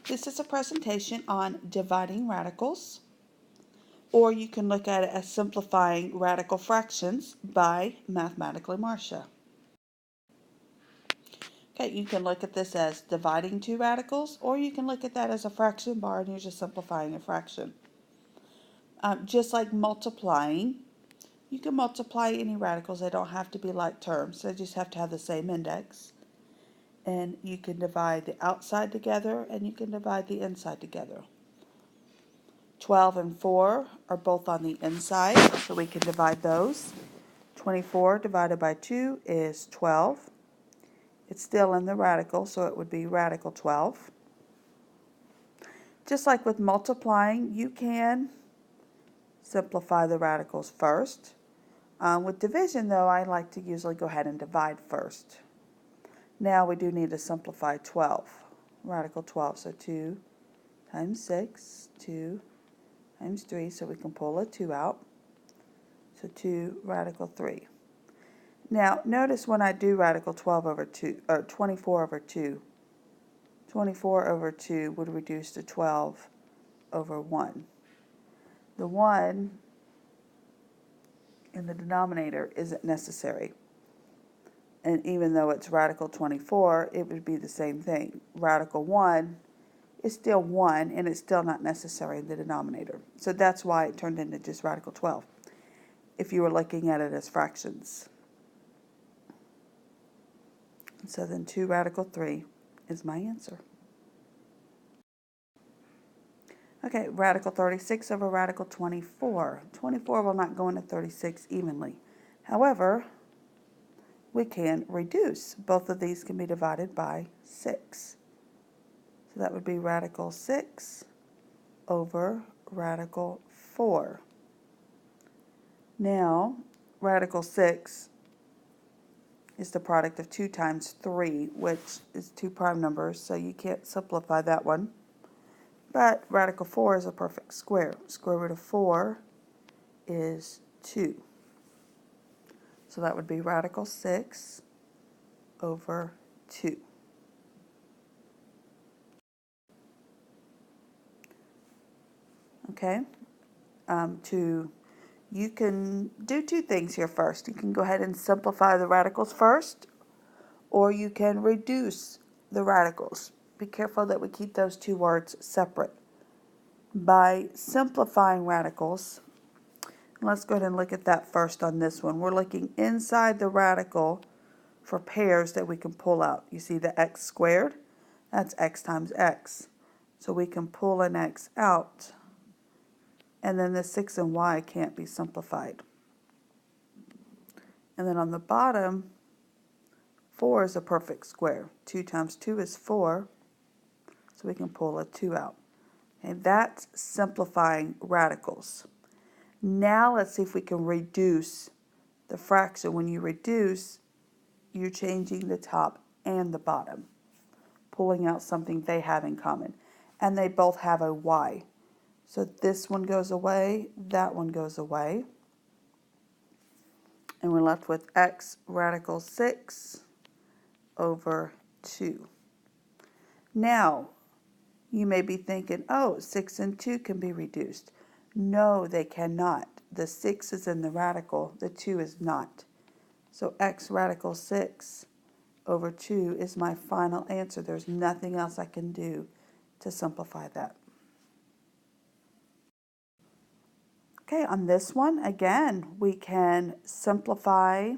This is a presentation on dividing radicals, or you can look at it as simplifying radical fractions by Mathematically Marcia. Okay, you can look at this as dividing two radicals, or you can look at that as a fraction bar and you're just simplifying a fraction. Just like multiplying, you can multiply any radicals. They don't have to be like terms. They just have to have the same index. And you can divide the outside together and you can divide the inside together. 12 and 4 are both on the inside, so we can divide those. 24 divided by 2 is 12. It's still in the radical, so it would be radical 12. Just like with multiplying, you can simplify the radicals first. With division, though, I like to usually go ahead and divide first. Now we do need to simplify 12, radical 12. So 2 times 6, 2 times 3, so we can pull a 2 out. So 2 radical 3. Now notice when I do radical 12 over 2, or 24 over 2, 24 over 2 would reduce to 12 over 1. The 1 in the denominator isn't necessary. And even though it's radical 24, it would be the same thing. Radical 1 is still 1, and it's still not necessary in the denominator. So that's why it turned into just radical 12, if you were looking at it as fractions. So then 2 radical 3 is my answer. Okay, radical 36 over radical 24. 24 will not go into 36 evenly. However, we can reduce. Both of these can be divided by 6. So that would be radical 6 over radical 4. Now, radical 6 is the product of 2 times 3, which is 2 prime numbers, so you can't simplify that one. But radical 4 is a perfect square. Square root of 4 is 2. So that would be radical 6 over 2. Okay, you can do two things here first. You can go ahead and simplify the radicals first, or you can reduce the radicals. Be careful that we keep those two words separate. By simplifying radicals, let's go ahead and look at that first on this one. We're looking inside the radical for pairs that we can pull out. You see the x squared? That's x times x. So we can pull an x out. And then the 6 and y can't be simplified. And then on the bottom, 4 is a perfect square. 2 times 2 is 4. So we can pull a 2 out. And that's simplifying radicals. Now let's see if we can reduce the fraction. When you reduce, you're changing the top and the bottom, pulling out something they have in common. And they both have a y. So this one goes away, that one goes away. And we're left with x radical 6 over 2. Now, you may be thinking, oh, 6 and 2 can be reduced. No, they cannot. The 6 is in the radical, the 2 is not. So x radical 6 over 2 is my final answer. There's nothing else I can do to simplify that. Okay, on this one, again, we can simplify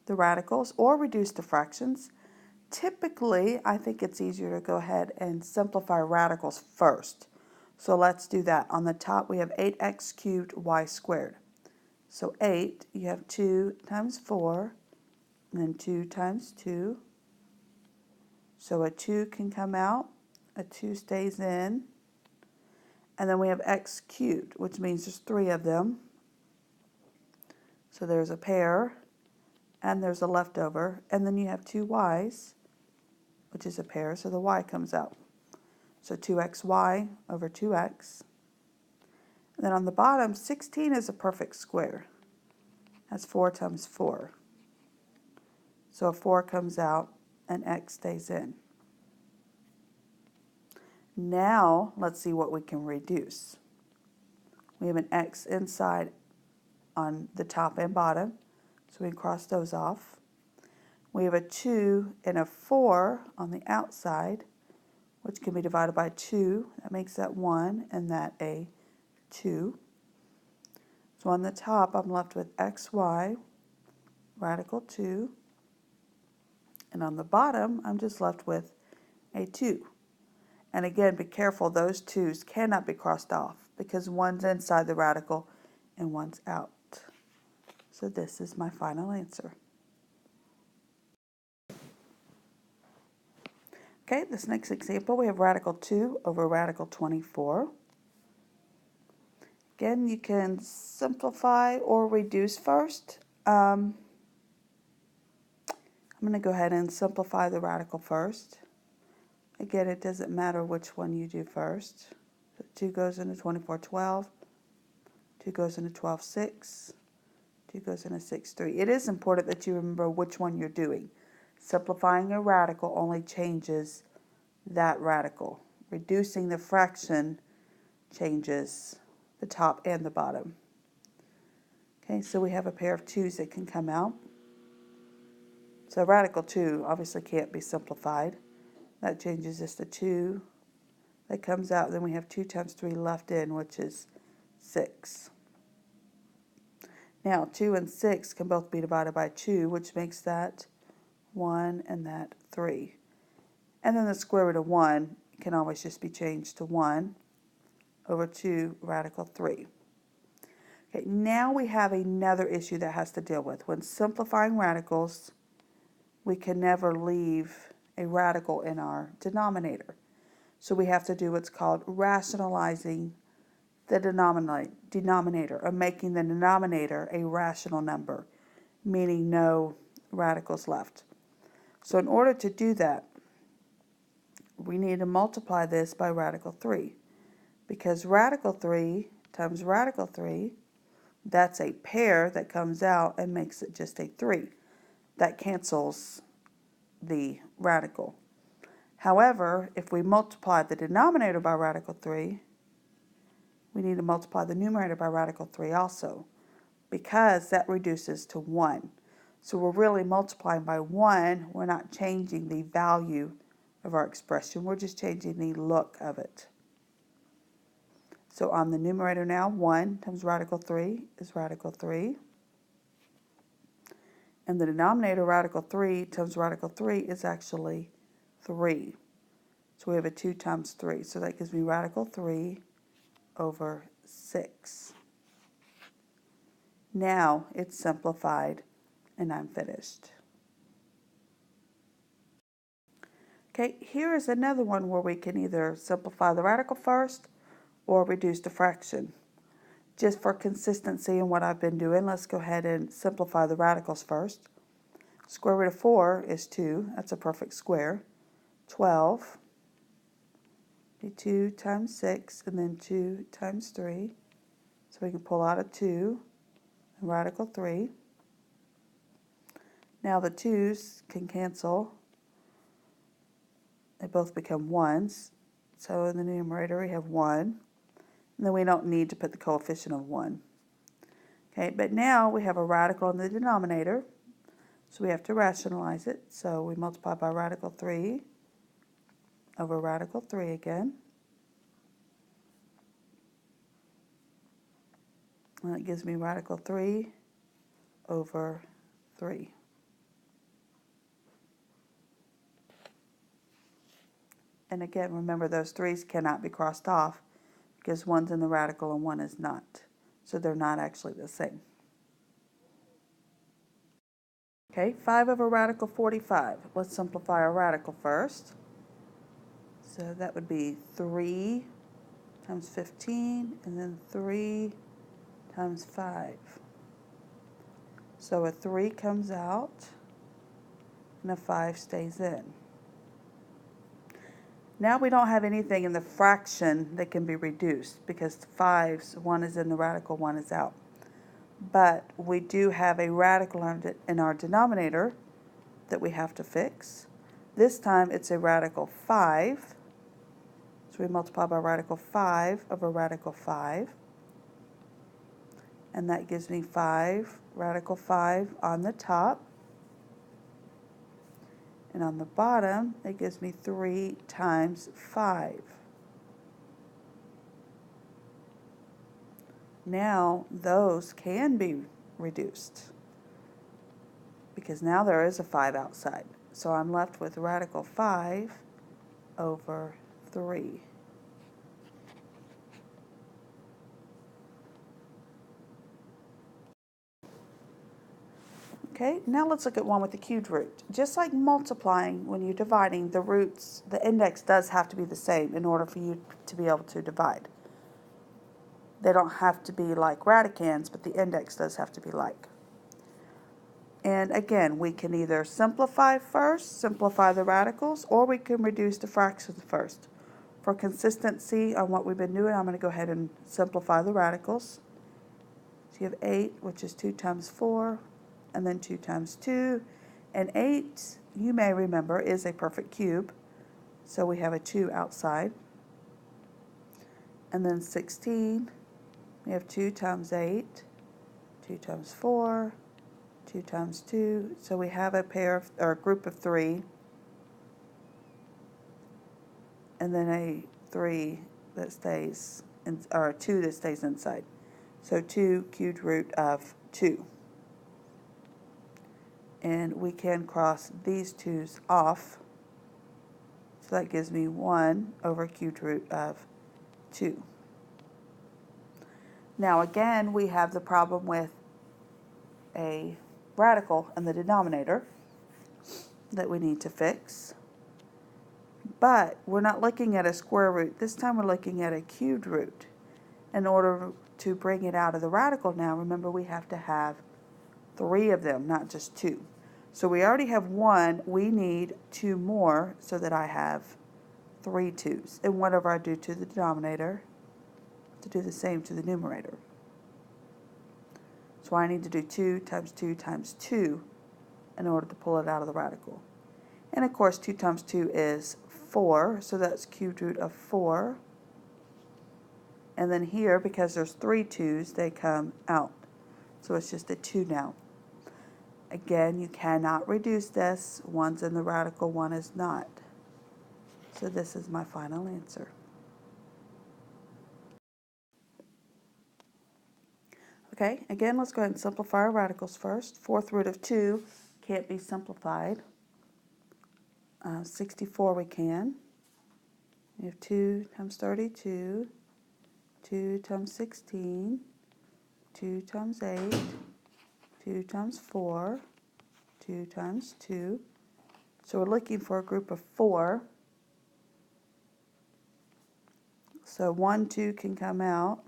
the radicals or reduce the fractions. Typically, I think it's easier to go ahead and simplify radicals first. So let's do that. On the top, we have 8x cubed y squared. So 8, you have 2 times 4, and then 2 times 2. So a 2 can come out, a 2 stays in. And then we have x cubed, which means there's 3 of them. So there's a pair, and there's a leftover. And then you have 2 y's, which is a pair, so the y comes out. So 2xy over 2x. And then on the bottom, 16 is a perfect square. That's 4 times 4. So a 4 comes out, and x stays in. Now, let's see what we can reduce. We have an x inside on the top and bottom, so we can cross those off. We have a 2 and a 4 on the outside, which can be divided by 2. That makes that 1 and that a 2. So on the top, I'm left with xy, radical 2. And on the bottom, I'm just left with a 2. And again, be careful, those 2's cannot be crossed off because one's inside the radical and one's out. So this is my final answer. Okay, this next example, we have radical 2 over radical 24. Again, you can simplify or reduce first. I'm going to go ahead and simplify the radical first. Again, it doesn't matter which one you do first. So 2 goes into 24/12, 2 goes into 12/6, 2 goes into 6/3. It is important that you remember which one you're doing. Simplifying a radical only changes that radical. Reducing the fraction changes the top and the bottom. Okay, so we have a pair of 2's that can come out. So radical 2 obviously can't be simplified. That changes this to 2. That comes out, then we have 2 times 3 left in, which is 6. Now 2 and 6 can both be divided by 2, which makes that 1 and that 3. And then the square root of 1 can always just be changed to 1 over 2 radical 3. Okay, now we have another issue that has to deal with. When simplifying radicals, we can never leave a radical in our denominator. So we have to do what's called rationalizing the denominator, or making the denominator a rational number, meaning no radicals left. So in order to do that, we need to multiply this by radical 3, because radical 3 times radical 3, that's a pair that comes out and makes it just a 3. That cancels the radical. However, if we multiply the denominator by radical 3, we need to multiply the numerator by radical 3 also, because that reduces to 1. So we're really multiplying by 1. We're not changing the value of our expression. We're just changing the look of it. So on the numerator now, 1 times radical 3 is radical 3. And the denominator, radical 3 times radical 3 is actually 3. So we have a 2 times 3. So that gives me radical 3 over 6. Now it's simplified and I'm finished. Okay, here is another one where we can either simplify the radical first or reduce the fraction. Just for consistency in what I've been doing, let's go ahead and simplify the radicals first. Square root of 4 is 2. That's a perfect square. 12. 2 times 6, and then 2 times 3. So we can pull out a 2 and radical 3. Now the 2's can cancel. They both become 1's. So in the numerator we have 1. And then we don't need to put the coefficient of 1. Okay, but now we have a radical in the denominator. So we have to rationalize it. So we multiply by radical 3 over radical 3 again. And that gives me radical 3 over 3. And again, remember those 3's cannot be crossed off because one's in the radical and one is not. So they're not actually the same. Okay, 5 over radical 45. Let's simplify our radical first. So that would be 3 times 15, and then 3 times 5. So a 3 comes out, and a 5 stays in. Now we don't have anything in the fraction that can be reduced, because the 5's, one is in the radical, one is out. But we do have a radical in our denominator that we have to fix. This time it's a radical 5. So we multiply by radical 5 over radical 5. And that gives me 5 radical 5 on the top. And on the bottom, it gives me 3 times 5. Now, those can be reduced because now there is a 5 outside. So I'm left with radical 5 over 3. Okay, now let's look at one with the cubed root. Just like multiplying, when you're dividing, the roots, the index does have to be the same in order for you to be able to divide. They don't have to be like radicands, but the index does have to be like. And again, we can either simplify first, simplify the radicals, or we can reduce the fractions first. For consistency on what we've been doing, I'm going to go ahead and simplify the radicals. So you have 8, which is 2 times 4. And then 2 times 2, and 8, you may remember, is a perfect cube, so we have a 2 outside. And then 16, we have 2 times 8, 2 times 4, 2 times 2, so we have a pair of, or a group of 3, and then a 3 that stays, or a 2 that stays inside. So 2 cubed root of 2. And we can cross these 2's off. So that gives me 1 over cubed root of 2. Now again, we have the problem with a radical in the denominator that we need to fix. But we're not looking at a square root. This time we're looking at a cubed root. In order to bring it out of the radical now, remember we have to have 3 of them, not just 2. So we already have 1, we need 2 more so that I have 3 2's. And whatever I do to the denominator, to do the same to the numerator. So I need to do 2 times 2 times 2 in order to pull it out of the radical. And of course 2 times 2 is 4, so that's cubed root of 4. And then here, because there's 3 2's, they come out. So it's just a 2 now. Again, you cannot reduce this. One's in the radical, one is not. So this is my final answer. Okay, again, let's go ahead and simplify our radicals first. 4th root of 2 can't be simplified. 64 we can. We have 2 times 32, 2 times 16, 2 times 8, 2 times 4, 2 times 2. So we're looking for a group of 4. So 1, 2 can come out,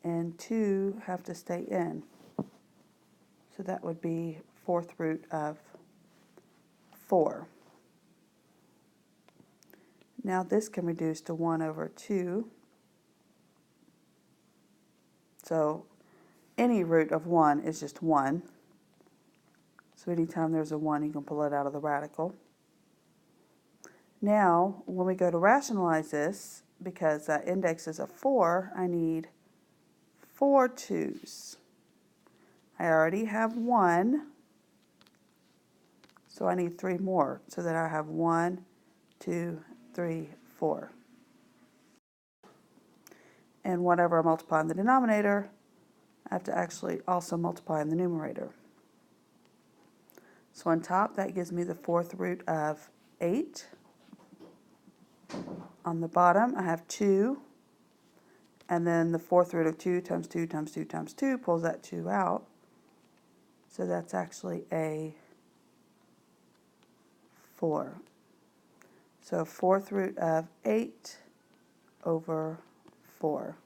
and 2 have to stay in. So that would be 4th root of 4. Now this can reduce to 1 over 2. So any root of 1 is just 1. So anytime there's a 1, you can pull it out of the radical. Now, when we go to rationalize this, because that index is a 4, I need 4 2's. I already have 1, so I need 3 more, so that I have 1, 2, 3, 4. And whatever I multiply in the denominator, I have to actually also multiply in the numerator. So on top, that gives me the 4th root of 8. On the bottom, I have 2. And then the 4th root of 2 times 2 times 2 times 2 pulls that 2 out. So that's actually a 4. So 4th root of 8 over 4.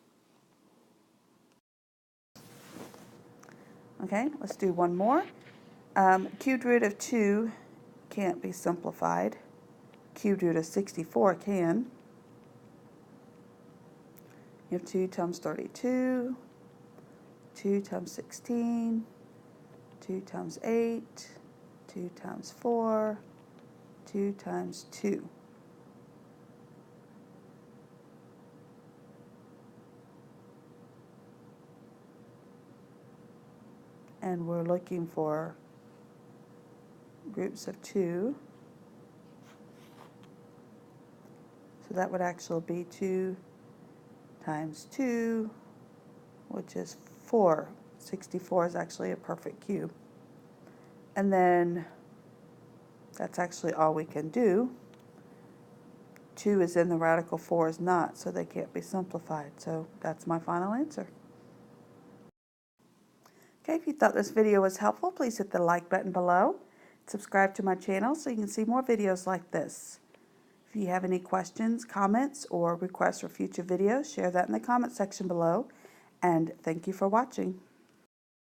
Okay, let's do one more. Cubed root of 2 can't be simplified. Cubed root of 64 can. You have 2 times 32, 2 times 16, 2 times 8, 2 times 4, 2 times 2. and we're looking for groups of 2. So that would actually be 2 times 2, which is 4. 64 is actually a perfect cube. And then that's actually all we can do. 2 is in the radical, 4 is not, so they can't be simplified. So that's my final answer. Okay, if you thought this video was helpful, please hit the like button below. Subscribe to my channel so you can see more videos like this. If you have any questions, comments, or requests for future videos, share that in the comment section below. And thank you for watching.